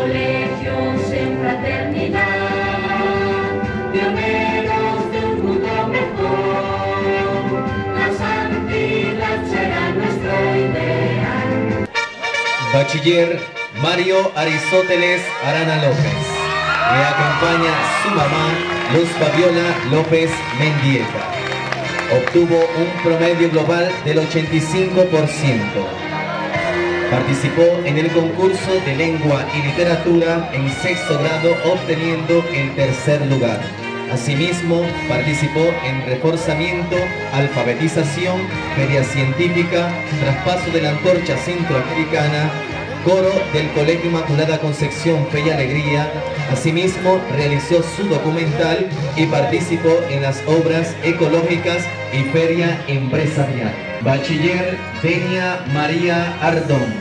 colegios en fraternidad, pioneros de un mundo mejor, la santidad será nuestro ideal. Bachiller Mario Aristóteles Arana López. Le acompaña su mamá, Luz Fabiola López Mendieta. Obtuvo un promedio global del 85%. Participó en el concurso de lengua y literatura en sexto grado, obteniendo el tercer lugar. Asimismo, participó en reforzamiento, alfabetización, feria científica, traspaso de la antorcha centroamericana, coro del Colegio Inmaculada Concepción Fe y Alegría. Asimismo, realizó su documental y participó en las obras ecológicas y feria empresarial. Bachiller Denia María Ardón.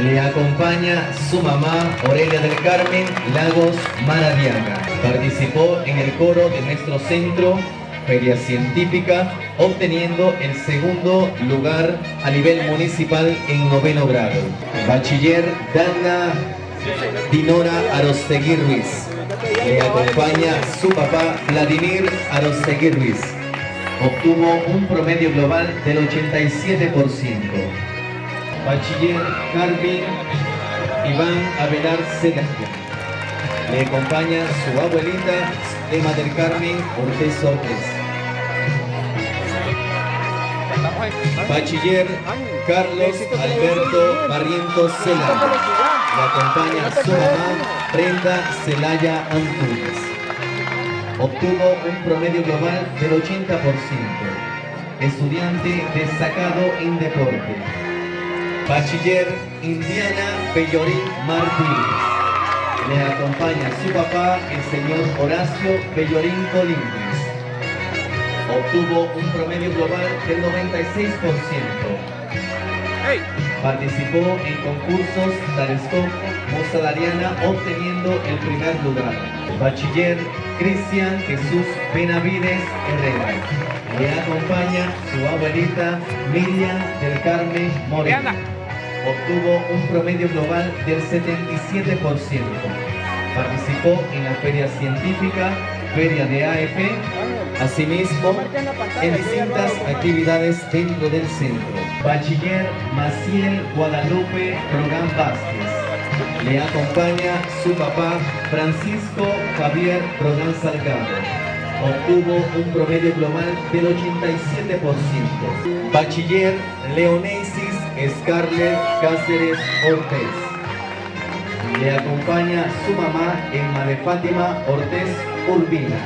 Le acompaña su mamá, Aurelia del Carmen Lagos Maradiaga. Participó en el coro de nuestro centro, feria científica, obteniendo el segundo lugar a nivel municipal en noveno grado. Bachiller Dana Dinora Arostegui Ruiz. Le acompaña su papá, Vladimir Arostegui Ruiz. Obtuvo un promedio global del 87%. Bachiller Carmen Iván Avelar Celaya. Le acompaña su abuelita, Emma del Carmen Ortiz Ortiz. Bachiller Carlos Alberto Barrientos Celaya. Le acompaña su mamá, Brenda Celaya Antunes. Obtuvo un promedio global del 80%. Estudiante destacado en deporte. Bachiller Indiana Pellorín Martínez. Le acompaña su papá, el señor Horacio Pellorín Colindres. Obtuvo un promedio global del 96%. Participó en concursos tales como Moza Dariana, obteniendo el primer lugar. Bachiller Cristian Jesús Benavides Herrera. Le acompaña su abuelita Miriam del Carmen Moreno. Obtuvo un promedio global del 77%. Participó en la feria científica, feria de AFP, asimismo en distintas actividades dentro del centro. Bachiller Maciel Guadalupe Rogán Vázquez. Le acompaña su papá, Francisco Javier Rogán Salgado. Obtuvo un promedio global del 87%. Bachiller Leonesis Scarlett Cáceres Ortiz. Le acompaña su mamá, Emma de Fátima Ortiz Urbina.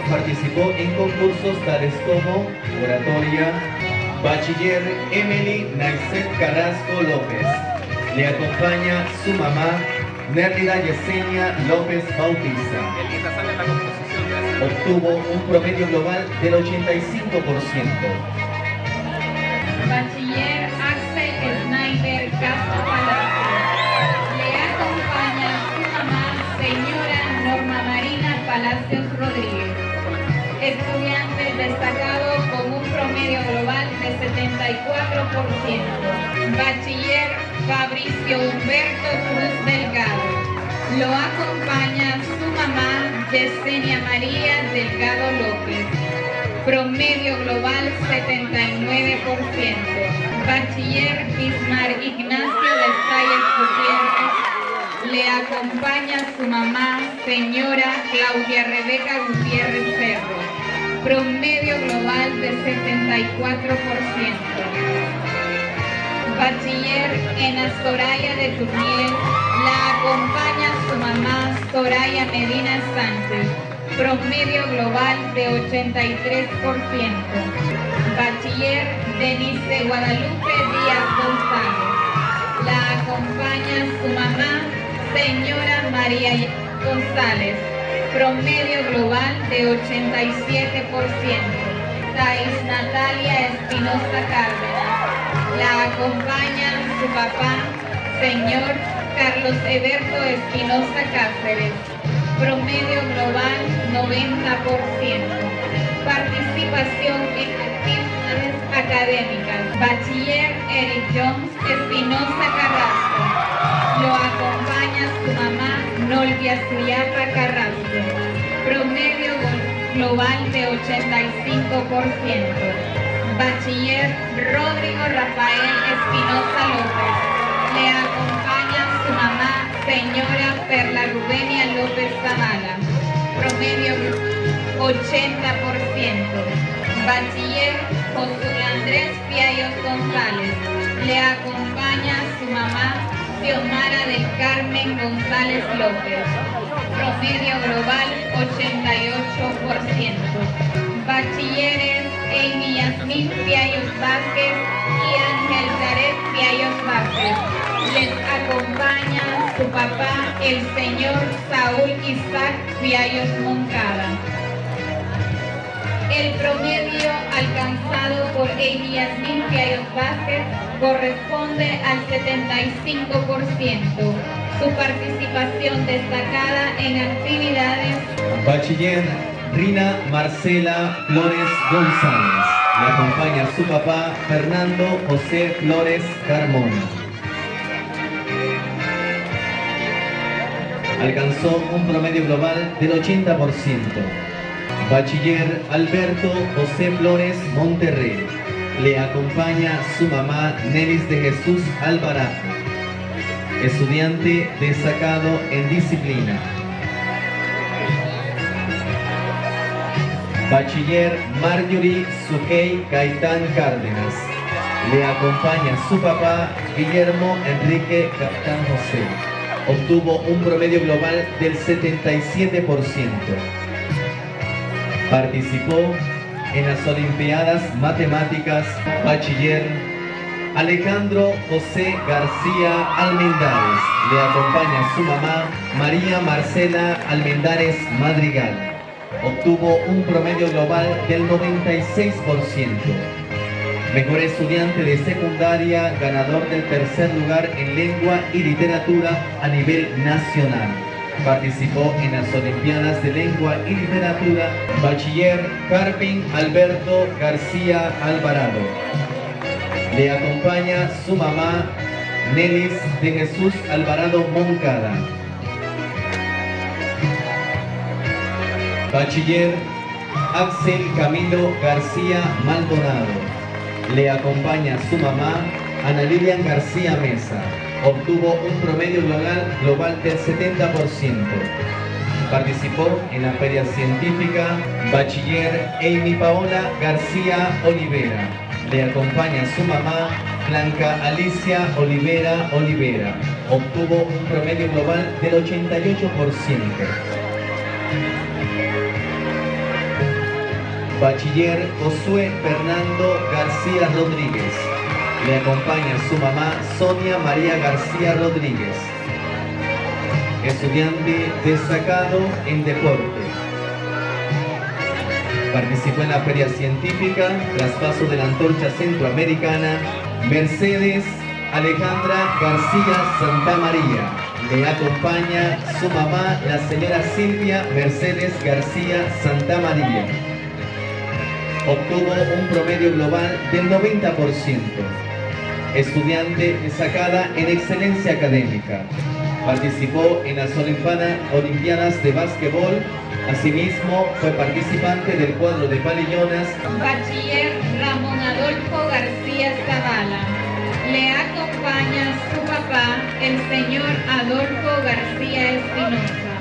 Participó en concursos tales como oratoria. Bachiller Emily Naiset Carrasco López. Le acompaña su mamá, Nérlida Yesenia López Bautista. Obtuvo un promedio global del 85%. Bachiller Axel Snyder Castro Palacio. Le acompaña su mamá, señora Norma Marina Palacios Rodríguez. Estudiante destacado con un promedio global de 74%. Bachiller Fabricio Humberto Cruz Delgado. Lo acompaña su mamá, Yesenia María Delgado López. Promedio global 79%. Bachiller Bismar Ignacio de Salles Gutiérrez. Le acompaña su mamá, señora Claudia Rebeca Gutiérrez Cerro. Promedio global de 74%. Bachiller Ena Soraya de Turniel. La acompaña su mamá, Soraya Medina Sánchez. Promedio global de 83%. Bachiller Denise Guadalupe Díaz González. La acompaña su mamá, señora María González. Promedio global de 87%. Thais Natalia Espinosa Cárdenas. La acompaña su papá, señor Carlos Eberto Espinosa Cáceres. Promedio global 90%. Participación en actividades académicas. Bachiller Eric Jones Espinosa Carrasco. Lo acompaña su mamá Nolvia Suyapa Carrasco. Promedio global de 85%. Bachiller Rodrigo Rafael Espinosa López. Le acompaña su mamá señora Perla Rubenia López Zavala. Promedio 80%. Bachiller Josué Andrés Piallos González. Le acompaña su mamá Xiomara del Carmen González López. Promedio global 88%. Bachilleres Amy Yasmín Piallos Vázquez y Ángel Zaret Piallos Vázquez. Les acompaña su papá, el señor Saúl Isaac Piallos Moncada. El promedio alcanzado por Amy Yasmín Piallos Vázquez corresponde al 75%. Su participación destacada en actividades. Bachiller Rina Marcela Flores González. Le acompaña su papá Fernando José Flores Carmona. Alcanzó un promedio global del 80%. Bachiller Alberto José Flores Monterrey. Le acompaña su mamá Nelis de Jesús Alvarado. Estudiante destacado en disciplina. Bachiller Marjorie Suquey Gaitán Cárdenas. Le acompaña su papá Guillermo Enrique Capitán José. Obtuvo un promedio global del 77%. Participó en las Olimpiadas Matemáticas. Bachiller Alejandro José García Almendares. Le acompaña su mamá María Marcela Almendares Madrigal. Obtuvo un promedio global del 96%. Mejor estudiante de secundaria, ganador del tercer lugar en lengua y literatura a nivel nacional. Participó en las Olimpiadas de Lengua y Literatura. Bachiller Carpin Alberto García Alvarado. Le acompaña su mamá Nelis de Jesús Alvarado Moncada. Bachiller Axel Camilo García Maldonado. Le acompaña su mamá Ana Lilian García Mesa. Obtuvo un promedio global del 70%. Participó en la feria científica. Bachiller Amy Paola García Olivera. Le acompaña su mamá Blanca Alicia Olivera. Obtuvo un promedio global del 88%. Bachiller Josué Fernando García Rodríguez. Le acompaña su mamá Sonia María García Rodríguez. Estudiante destacado en deporte. Participó en la feria científica, traspaso de la antorcha centroamericana. Mercedes Alejandra García Santa María. Le acompaña su mamá, la señora Silvia Mercedes García Santa María. Obtuvo un promedio global del 90%. Estudiante destacada en excelencia académica. Participó en las Olimpiadas de Básquetbol. Asimismo, fue participante del cuadro de palillonas. Bachiller Ramón Adolfo García Zavala. Le acompaña su papá, el señor Adolfo García Espinosa.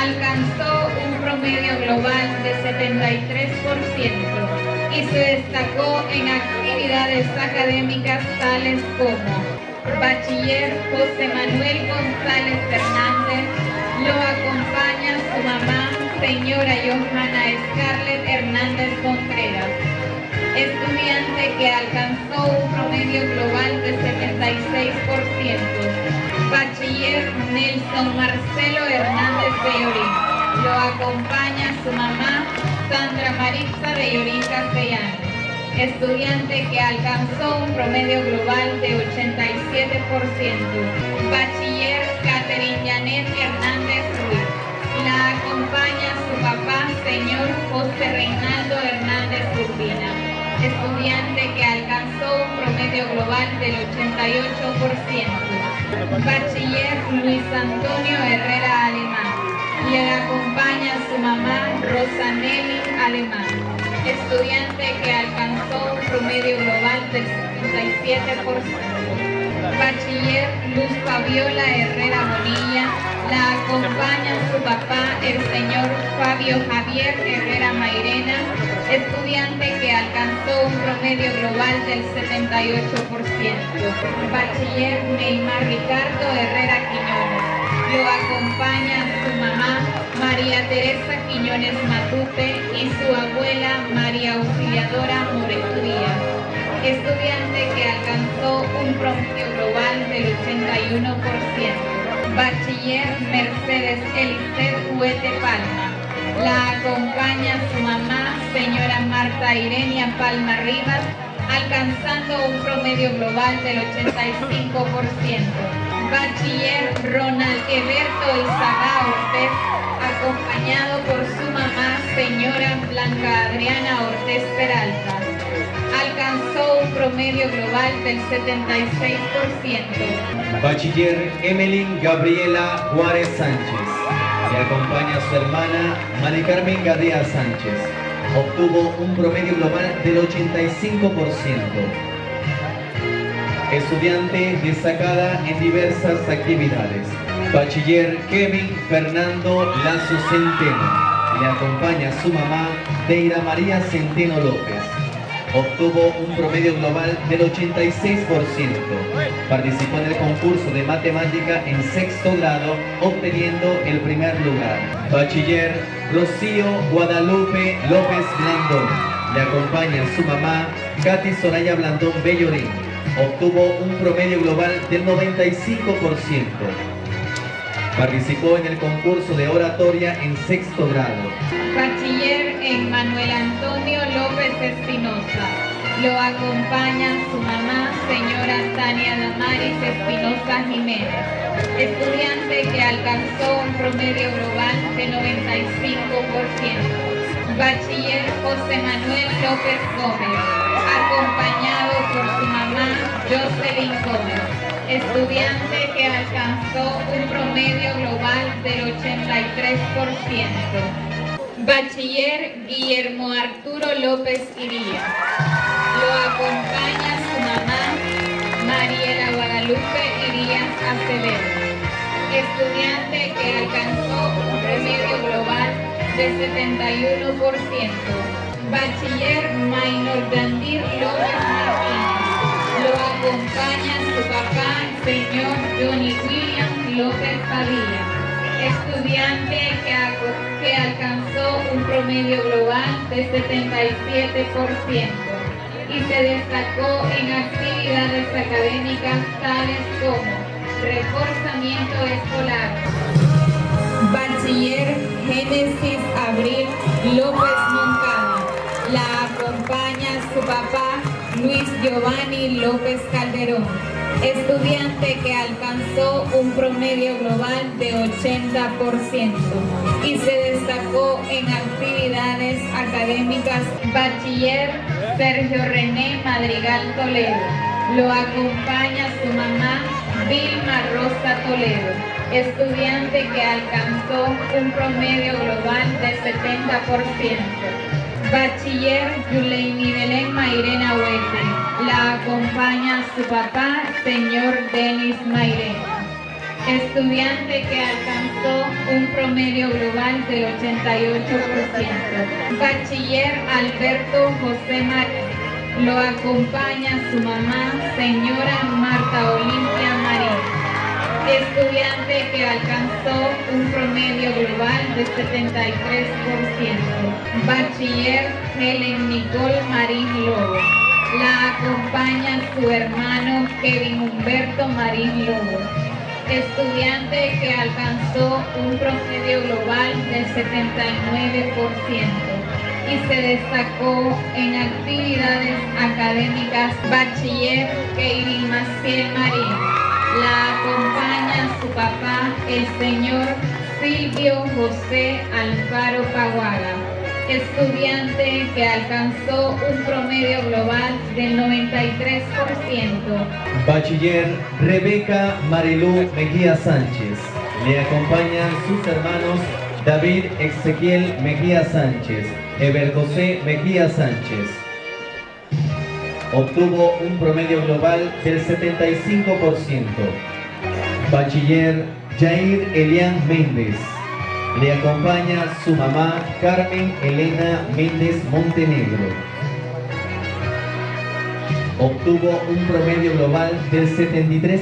Alcanzó un promedio global de 73% y se destacó en actividades académicas tales como Bachiller José Manuel González Fernández. Lo acompaña su mamá, señora Johanna Scarlett Hernández Contreras. Estudiante que alcanzó un promedio global de 76%. Bachiller Nelson Marcelo Hernández Bellorín. Lo acompaña su mamá Sandra Maritza Bellorín Castellanos. Estudiante que alcanzó un promedio global de 87%. Bachiller Catherine Janet Hernández Ruiz. La acompaña su papá, señor José Reinaldo Hernández Urbina. Estudiante que alcanzó un global del 88%. Bachiller Luis Antonio Herrera Alemán. Le acompaña su mamá Rosa Nelly Alemán, estudiante que alcanzó un promedio global del 77%. Bachiller Luz Fabiola Herrera Bonilla. La acompaña su papá, el señor Fabio Javier Herrera Mairena, estudiante que alcanzó un promedio global del 78%. Bachiller Neymar Ricardo Herrera Quiñones. Lo acompaña su mamá María Teresa Quiñones Matute y su abuela María Auxiliadora Moreto Díaz, estudiante que alcanzó un promedio global del 81%. Bachiller Mercedes Eliseth Huete Palma. La acompaña su mamá, señora Marta Irenia Palma Rivas, alcanzando un promedio global del 85%. Bachiller Ronald Eberto Izaga Ortez, acompañado por su mamá, señora Blanca Adriana Ortez Peralta, alcanzó un promedio global del 76%. Bachiller Emelyn Gabriela Juárez Sánchez. Le acompaña su hermana Mari Carmen Gadea Sánchez. Obtuvo un promedio global del 85%. Estudiante destacada en diversas actividades. Bachiller Kevin Fernando Lazo Centeno. Le acompaña su mamá Deira María Centeno López. Obtuvo un promedio global del 86%. Participó en el concurso de matemática en sexto grado, obteniendo el primer lugar. Bachiller Rocío Guadalupe López Blandón. Le acompaña su mamá, Katy Soraya Blandón Bellorín. Obtuvo un promedio global del 95%. Participó en el concurso de oratoria en sexto grado. Bachiller Manuel Antonio López Espinosa. Lo acompaña su mamá, señora Tania Damaris Espinosa Jiménez, estudiante que alcanzó un promedio global de 95%. Bachiller José Manuel López Gómez, acompañado por su mamá Jocelyn Gómez, estudiante que alcanzó un promedio global del 83%. Bachiller Guillermo Arturo López Iría. Lo acompaña su mamá Mariela Guadalupe Irías Acevedo, estudiante que alcanzó un promedio global de 71%. Bachiller Maynor Dandir López Martínez. Lo acompaña su papá, señor Johnny William López Padilla, estudiante que alcanzó un promedio global de 77% y se destacó en actividades académicas tales como reforzamiento escolar. Bachiller Génesis Abril López Moncada. La acompaña su papá Luis Giovanni López Calderón, estudiante que alcanzó un promedio global de 80% y se destacó en actividades académicas. Bachiller Sergio René Madrigal Toledo. Lo acompaña su mamá Vilma Rosa Toledo, estudiante que alcanzó un promedio global de 70%. Bachiller Yuleini Belén Mairena Huete. La acompaña su papá, señor Denis Mairena, estudiante que alcanzó un promedio global del 88%. Bachiller Alberto José Marín. Lo acompaña su mamá, señora Marta Olimpia Marín, estudiante que alcanzó un promedio global de 73%. Bachiller Helen Nicole Marín Lobo. La acompaña su hermano Kevin Humberto Marín Lobo, estudiante que alcanzó un promedio global del 79% y se destacó en actividades académicas. Bachiller Kevin Maciel Marín. La acompaña su papá, el señor Silvio José Alfaro Paguaga, estudiante que alcanzó un promedio global del 93%. Bachiller Rebeca Marilú Mejía Sánchez. Le acompañan sus hermanos David Ezequiel Mejía Sánchez, Eber José Mejía Sánchez. Obtuvo un promedio global del 75%. Bachiller Jair Elian Méndez. Le acompaña su mamá Carmen Elena Méndez Montenegro. Obtuvo un promedio global del 73%.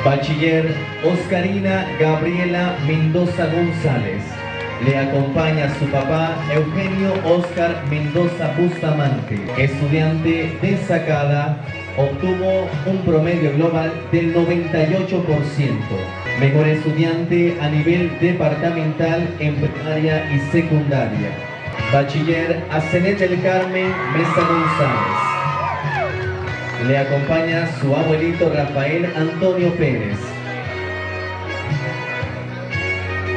Bachiller Oscarina Gabriela Mendoza González. Le acompaña su papá Eugenio Oscar Mendoza Bustamante. Estudiante destacada, obtuvo un promedio global del 98%. Mejor estudiante a nivel departamental en primaria y secundaria. Bachiller Asenet del Carmen Mesa González. Le acompaña su abuelito Rafael Antonio Pérez.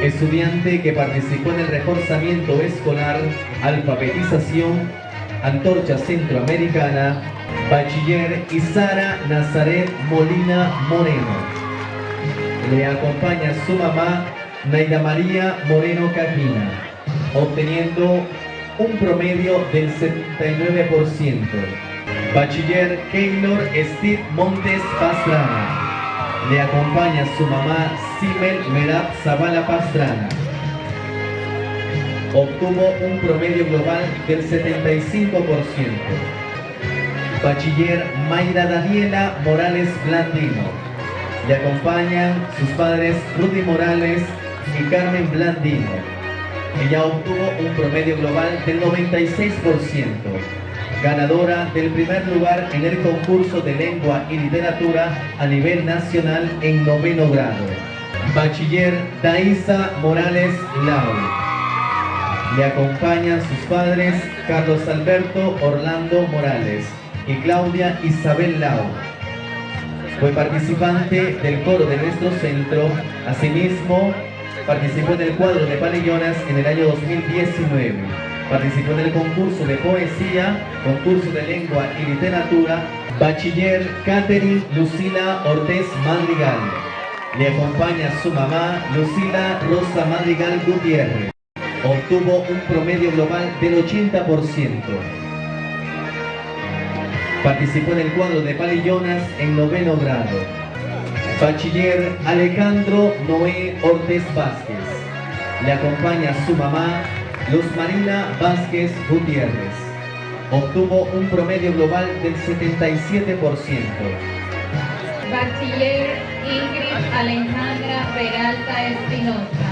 Estudiante que participó en el reforzamiento escolar, alfabetización, antorcha centroamericana, Bachiller Isara Nazaret Molina Moreno. Le acompaña su mamá Naida María Moreno Cajina, obteniendo un promedio del 79%. Bachiller Keylor Steve Montes Pastrana. Le acompaña su mamá Simel Merab Zavala Pastrana. Obtuvo un promedio global del 75%. Bachiller Mayra Daniela Morales Blandino. Le acompañan sus padres Rudy Morales y Carmen Blandino. Ella obtuvo un promedio global del 96%. Ganadora del primer lugar en el concurso de lengua y literatura a nivel nacional en 9º grado. Bachiller Daisa Morales Lau. Le acompañan sus padres Carlos Alberto Orlando Morales y Claudia Isabel Lau. Fue participante del coro de nuestro centro. Asimismo, participó en el cuadro de Palillonas en el año 2019. Participó en el concurso de poesía, concurso de lengua y literatura. Bachiller Catherine Lucila Ortiz Madrigal. Le acompaña su mamá Lucila Rosa Madrigal Gutiérrez. Obtuvo un promedio global del 80%. Participó en el cuadro de Palillonas en 9º grado. Bachiller Alejandro Noé Ortiz Vázquez. Le acompaña su mamá Luz Marina Vázquez Gutiérrez. Obtuvo un promedio global del 77%. Bachiller Ingrid Alejandra Peralta Espinosa.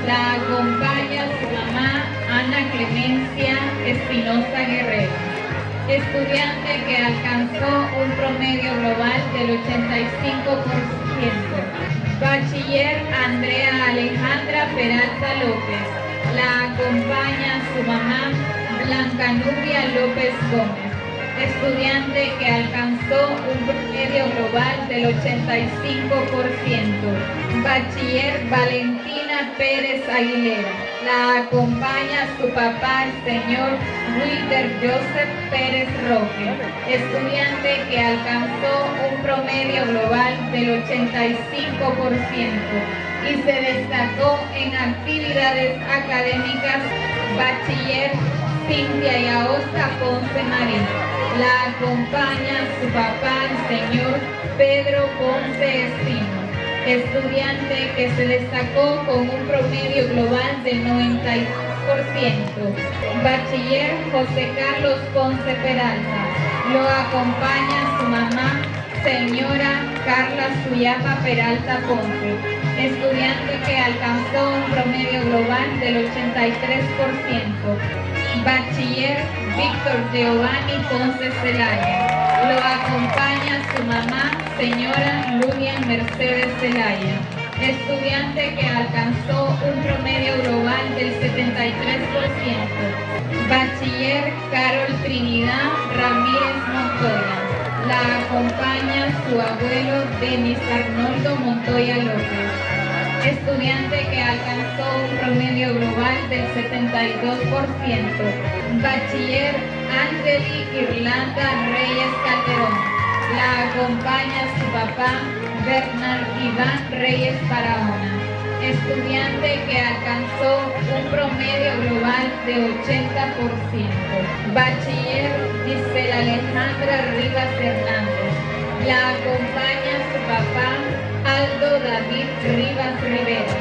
La acompaña su mamá Ana Clemencia Espinosa Guerrero. Estudiante que alcanzó un promedio global del 85%. Bachiller Andrea Alejandra Peralta López. La acompaña su mamá Blanca Nubia López Gómez. Estudiante que alcanzó un promedio global del 85%. Bachiller Valentina Pérez Aguilera. La acompaña su papá, el señor Wilder Joseph Pérez Roque. Estudiante que alcanzó un promedio global del 85% y se destacó en actividades académicas. Bachiller Cintia Yaosa Ponce Marín. La acompaña su papá, el señor Pedro Ponce Espino. Estudiante que se destacó con un promedio global del 90%. Bachiller José Carlos Ponce Peralta. Lo acompaña su mamá, señora Carla Suyapa Peralta Ponce. Estudiante que alcanzó un promedio global del 83%. Bachiller Víctor Giovanni Ponce Celaya. Lo acompaña su mamá, señora Lulian Mercedes Celaya. Estudiante que alcanzó un promedio global del 73%. Bachiller Carol Trinidad Ramírez Montoya. La acompaña su abuelo Denis Arnoldo Montoya López. estudiante que alcanzó un promedio global del 72%. Bachiller Angeli Irlanda Reyes Calderón. La acompaña su papá Bernard Iván Reyes Barahona, estudiante que alcanzó un promedio global de 80%. Bachiller Gisela Alejandra Rivas Hernández. La acompaña su papá Aldo David Rivas Rivera,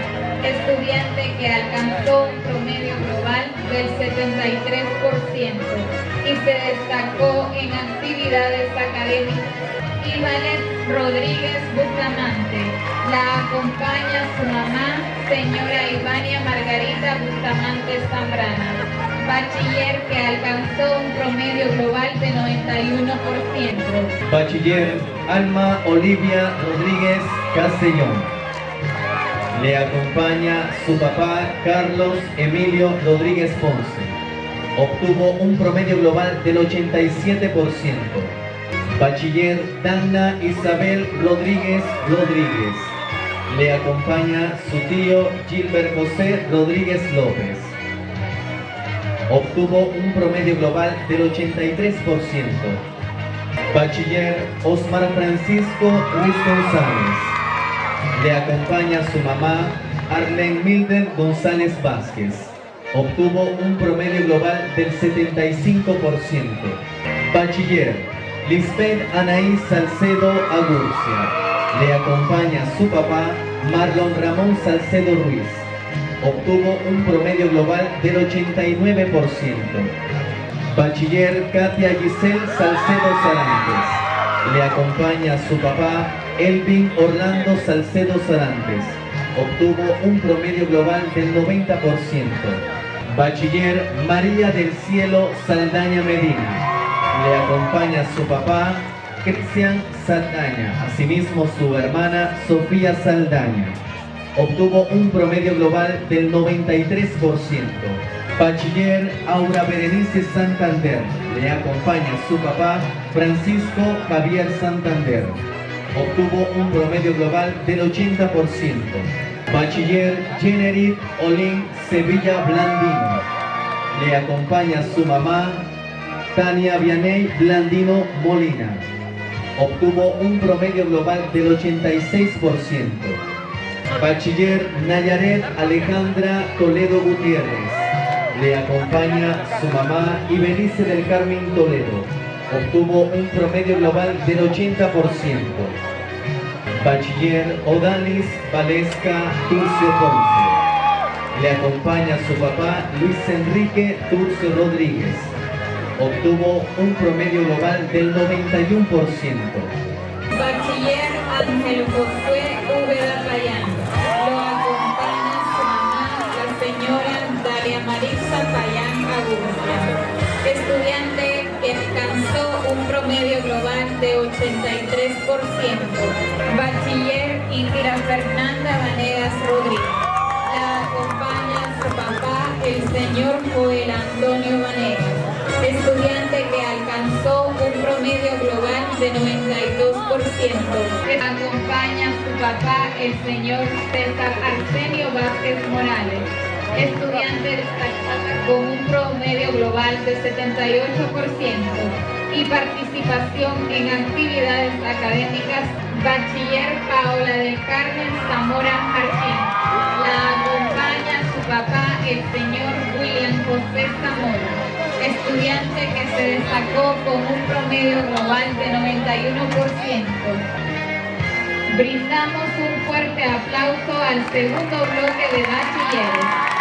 estudiante que alcanzó un promedio global del 73% y se destacó en actividades académicas. Ivanet Rodríguez Bustamante. La acompaña su mamá, señora Ivania Margarita Bustamante Zambrana, bachiller que alcanzó un promedio global de 91%. Bachiller Alma Olivia Rodríguez Castellón. Le acompaña su papá Carlos Emilio Rodríguez Ponce. Obtuvo un promedio global del 87%. Bachiller Dana Isabel Rodríguez Rodríguez. Le acompaña su tío Gilbert José Rodríguez López. Obtuvo un promedio global del 83%. Bachiller Osmar Francisco Ruiz González. Le acompaña su mamá Arlene Mildred González Vázquez. Obtuvo un promedio global del 75%. Bachiller Lisbeth Anaí Salcedo Agurcia. Le acompaña su papá Marlon Ramón Salcedo Ruiz. Obtuvo un promedio global del 89%. Bachiller Katia Giselle Salcedo Sarantes. Le acompaña su papá Elvin Orlando Salcedo Sarantes. Obtuvo un promedio global del 90%. Bachiller María del Cielo Saldaña Medina. Le acompaña su papá Cristian Saldaña, asimismo su hermana Sofía Saldaña. Obtuvo un promedio global del 93%. Bachiller Aura Berenice Santander. Le acompaña su papá Francisco Javier Santander. Obtuvo un promedio global del 80%. Bachiller Generit Olin Sevilla Blandino. Le acompaña su mamá Tania Vianey Blandino Molina. Obtuvo un promedio global del 86%. Bachiller Nayaret Alejandra Toledo Gutiérrez. Le acompaña su mamá Ibelice del Carmen Toledo. Obtuvo un promedio global del 80%. Bachiller Odalis Valesca Turcio Ponce. Le acompaña su papá Luis Enrique Turcio Rodríguez. Obtuvo un promedio global del 91%. Bachiller Ángel Josué Úbeda Payán. Lo acompaña su mamá, la señora Dalia Marisa Payán Agurcia, estudiante que alcanzó un promedio global de 83%. Bachiller Indira Fernanda Vanegas Rodríguez. La acompaña su papá, el señor Joel Antonio Vanegas, estudiante que alcanzó un promedio global de 92%. Acompaña su papá, el señor César Arsenio Vázquez Morales, estudiante destacada con un promedio global de 78% y participación en actividades académicas. Bachiller Paola del Carmen Zamora Martín. La acompaña su papá, el señor William José Zamora, estudiante que se destacó con un promedio global de 91%. Brindamos un fuerte aplauso al segundo bloque de bachilleres.